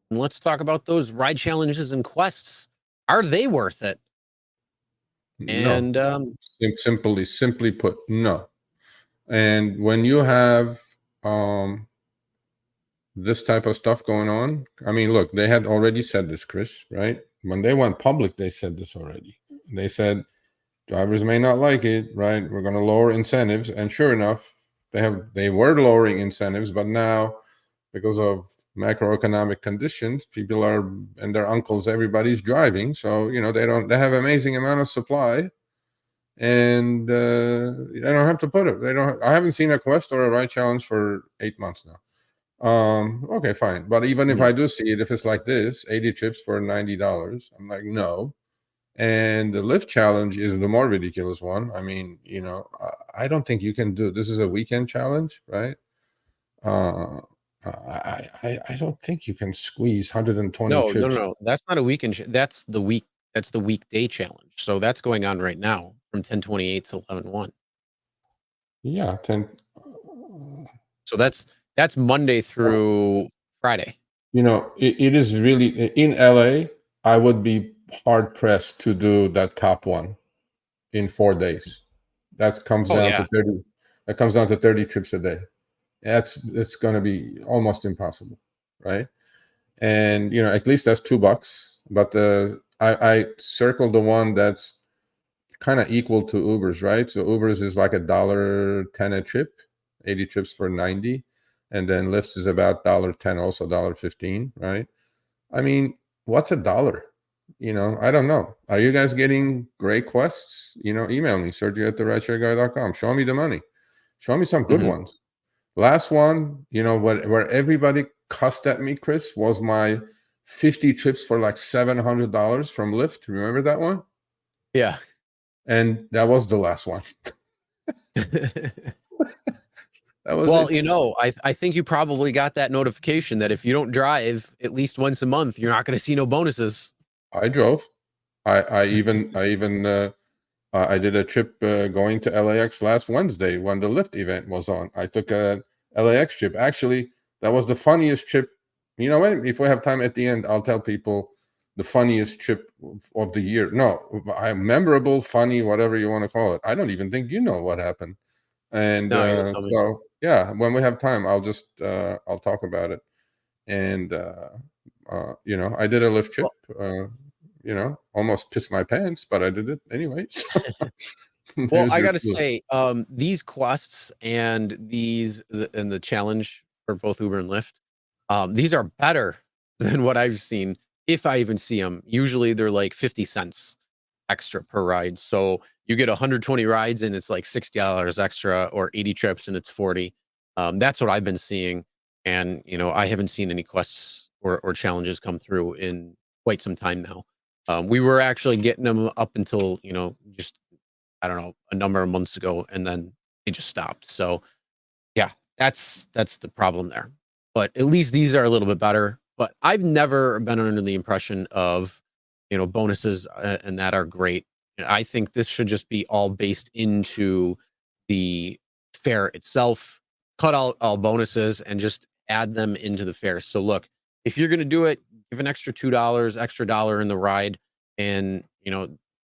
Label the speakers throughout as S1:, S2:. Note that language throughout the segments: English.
S1: And let's talk about those ride challenges and quests. Are they worth it? And
S2: No. Simply put, no. And when you have this type of stuff going on, I mean, look, they had already said this, Chris, right? When they went public, they said this already. They said drivers may not like it, right? We're going to lower incentives, and sure enough, they were lowering incentives, but now because of macroeconomic conditions, people are, and their uncles, everybody's driving, so they have amazing amount of supply, and they don't have to put it. I haven't seen a quest or a ride challenge for 8 months now. Okay, fine, but even if I do see it, if it's like this, 80 trips for $90, I'm like, no. And the Lyft challenge is the more ridiculous one. I mean, I don't think you can do this. Is a weekend challenge, right? I don't think you can squeeze 120 trips.
S1: No. That's not a weekend. That's the weekday challenge. So that's going on right now from 10/28 to 11/1.
S2: Yeah, 10.
S1: So that's Monday through Friday.
S2: It is really in LA. I would be hard pressed to do that top one in 4 days. That comes down to 30. That comes down to 30 trips a day. It's going to be almost impossible, right? And at least that's $2. But I circled the one that's kind of equal to Uber's, right? So Uber's is like $1.10 a trip, 80 trips for 90, and then Lyft's is about $1.10, also $1.15, right? I mean, what's $1? I don't know. Are you guys getting great quests? Email me, Sergio at rideshareguy.com. Show me the money. Show me some good ones. Last one, where everybody cussed at me, Chris, was my 50 trips for like $700 from Lyft. Remember that one?
S1: Yeah.
S2: And that was the last one. That was
S1: well,
S2: it.
S1: I think you probably got that notification that if you don't drive at least once a month, you're not going to see no bonuses.
S2: I drove. I did a trip going to LAX last Wednesday when the Lyft event was on. I took a LAX trip. Actually, that was the funniest trip. You know what? If we have time at the end, I'll tell people the funniest trip of the year. No, memorable, funny, whatever you want to call it. I don't even think you know what happened. And
S1: No, you'll tell me.
S2: so yeah, when we have time, I'll just I'll talk about it. And I did a Lyft trip. Almost pissed my pants, but I did it anyway.
S1: Well, I gotta say, these quests and the challenge for both Uber and Lyft, these are better than what I've seen, if I even see them. Usually they're like 50 cents extra per ride. So you get 120 rides and it's like $60 extra, or 80 trips and it's 40. That's what I've been seeing. And, I haven't seen any quests or challenges come through in quite some time now. We were actually getting them up until, just, I don't know, a number of months ago, and then they just stopped. So yeah, that's the problem there. But at least these are a little bit better. But I've never been under the impression of, bonuses and that are great. I think this should just be all based into the fare itself. Cut out all bonuses and just add them into the fare. So look, if you're going to do it, give an extra $2, extra $1 in the ride, and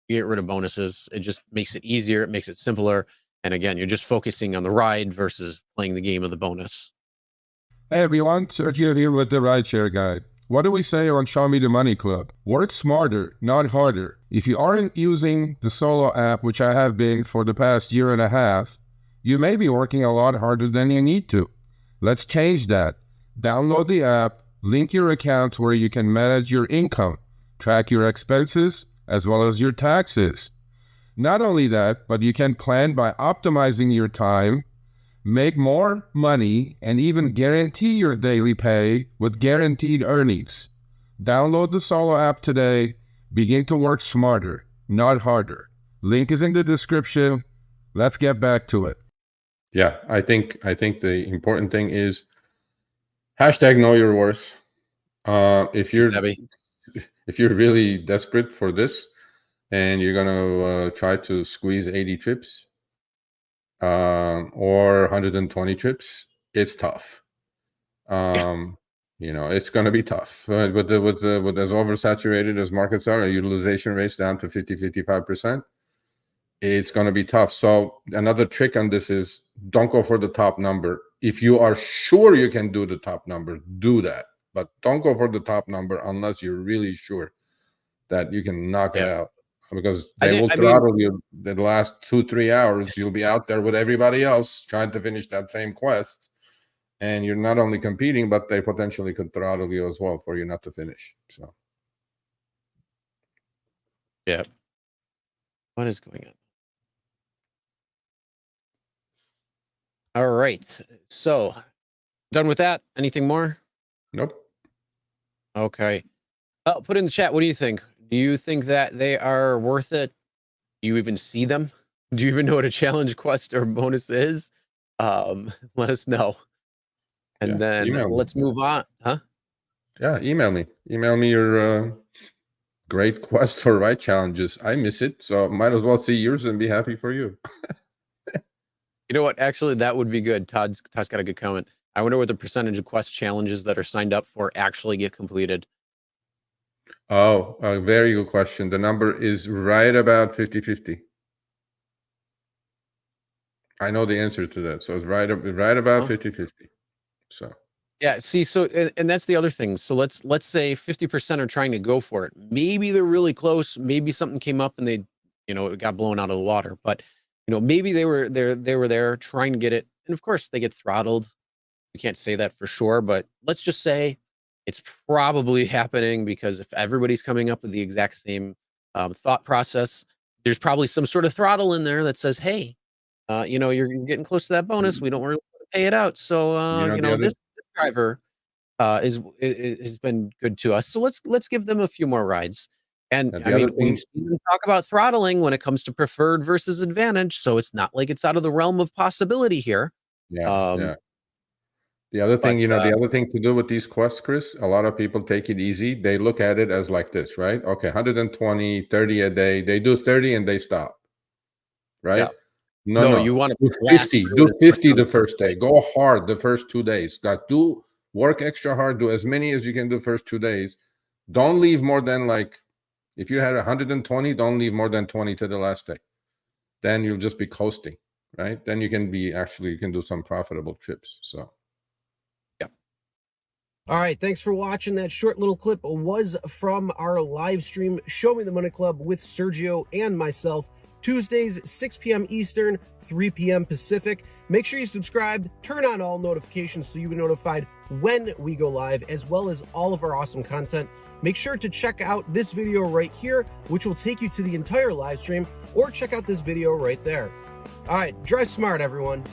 S1: get rid of bonuses. It just makes it easier. It makes it simpler. And again, you're just focusing on the ride versus playing the game of the bonus.
S3: Hey everyone, Sergio here with the Rideshare Guy. What do we say on Show Me the Money Club? Work smarter, not harder. If you aren't using the Solo app, which I have been for the past year and a half, you may be working a lot harder than you need to. Let's change that. Download the app, link your account where you can manage your income, track your expenses, as well as your taxes. Not only that, but you can plan by optimizing your time, make more money, and even guarantee your daily pay with guaranteed earnings. Download the Solo app today. Begin to work smarter, not harder. Link is in the description. Let's get back to it.
S2: Yeah, I think the important thing is #know your worth. If you're really desperate for this and you're gonna try to squeeze 80 trips or 120 trips, it's tough. You know, it's going to be tough with as oversaturated as markets are, utilization rates down to 50-55%. It's going to be tough. So another trick on this is don't go for the top number. If you are sure you can do the top number, do that. But don't go for the top number unless you're really sure that you can knock it out, because they will throttle you the last 2-3 hours. You'll be out there with everybody else trying to finish that same quest. And you're not only competing, but they potentially could throttle you as well for you not to finish. So,
S1: yeah. What is going on? All right. So, done with that? Anything more?
S2: Nope.
S1: Okay. Put in the chat. What do you think? Do you think that they are worth it? Do you even see them? Do you even know what a challenge, quest, or bonus is? Let us know. And then let's move on. Huh?
S2: Yeah, email me. Email me your great quest or ride challenges. I miss it, so might as well see yours and be happy for you.
S1: You know what? Actually, that would be good. Todd's got a good comment. I wonder what the percentage of quest challenges that are signed up for actually get completed.
S2: Oh, a very good question. The number is right about 50-50. I know the answer to that. So it's right about 50-50. So
S1: yeah, see, so and that's the other thing. So let's say 50% are trying to go for it. Maybe they're really close. Maybe something came up and they, you know, it got blown out of the water. But you know, maybe they were there trying to get it, and of course they get throttled. We can't say that for sure, but let's just say it's probably happening, because if everybody's coming up with the exact same thought process, there's probably some sort of throttle in there that says, hey, you know, you're getting close to that bonus. We don't really want to pay it out. So, you know, this driver has been good to us. So let's give them a few more rides. And I mean, we've seen them talk about throttling when it comes to preferred versus advantage. So it's not like it's out of the realm of possibility here.
S2: Yeah. The other thing, the other thing to do with these quests, Chris, a lot of people take it easy. They look at it as like this, right? Okay, 120, 30 a day. They do 30 and they stop, right?
S1: Yeah.
S2: No,
S1: you want to
S2: do 50. Do 50 the first day. Go hard the first 2 days. Do work extra hard. Do as many as you can do the first 2 days. Don't leave more than, like, if you had 120, don't leave more than 20 to the last day. Then you'll just be coasting, right? Then you can do some profitable trips. So.
S4: All right, thanks for watching. That short little clip was from our live stream, Show Me the Money Club with Sergio and myself, Tuesdays, 6 p.m. Eastern, 3 p.m. Pacific. Make sure you subscribe, turn on all notifications so you'll be notified when we go live, as well as all of our awesome content. Make sure to check out this video right here, which will take you to the entire live stream, or check out this video right there. All right, drive smart, everyone.